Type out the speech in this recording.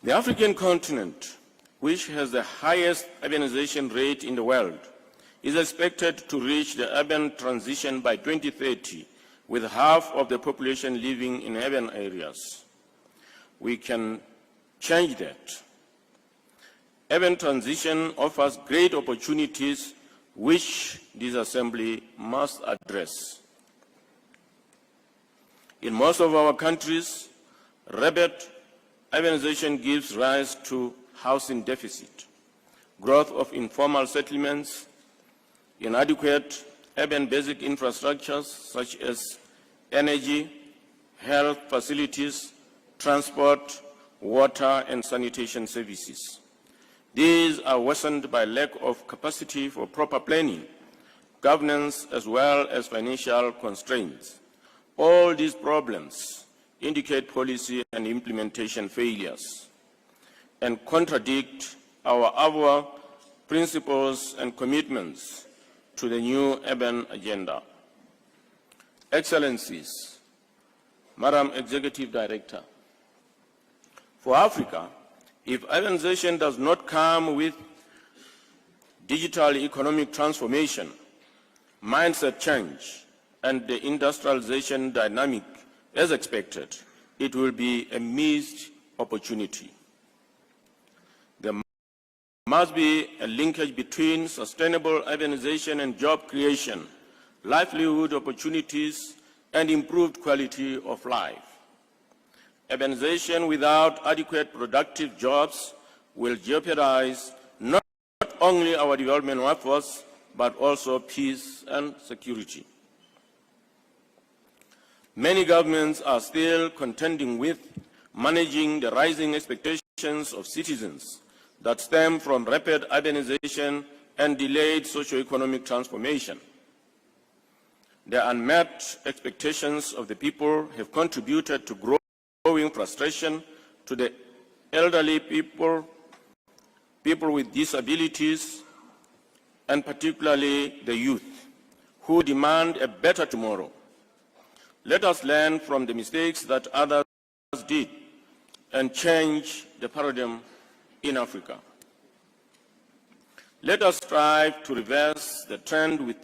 The African continent, which has the highest urbanization rate in the world, is expected to reach the urban transition by 2030, with half of the population living in urban areas. We can change that. Urban transition offers great opportunities which this Assembly must address. In most of our countries, rapid urbanization gives rise to housing deficit, growth of informal settlements, inadequate urban basic infrastructures such as energy, health facilities, transport, water, and sanitation services. These are worsened by lack of capacity for proper planning, governance, as well as financial constraints. All these problems indicate policy and implementation failures and contradict our principles and commitments to the new urban agenda. Excellencies, Madam Executive Director, for Africa, if urbanization does not come with digital economic transformation, mindset change, and the industrialization dynamic as expected, it will be a missed opportunity. There must be a linkage between sustainable urbanization and job creation, livelihood opportunities, and improved quality of life. Urbanization without adequate productive jobs will jeopardize not only our development efforts, but also peace and security. Many governments are still contending with managing the rising expectations of citizens that stem from rapid urbanization and delayed socio-economic transformation. The unmet expectations of the people have contributed to growing frustration to the elderly people with disabilities, and particularly the youth, who demand a better tomorrow. Let us learn from the mistakes that others did and change the paradigm in Africa. Let us strive to reverse the trend with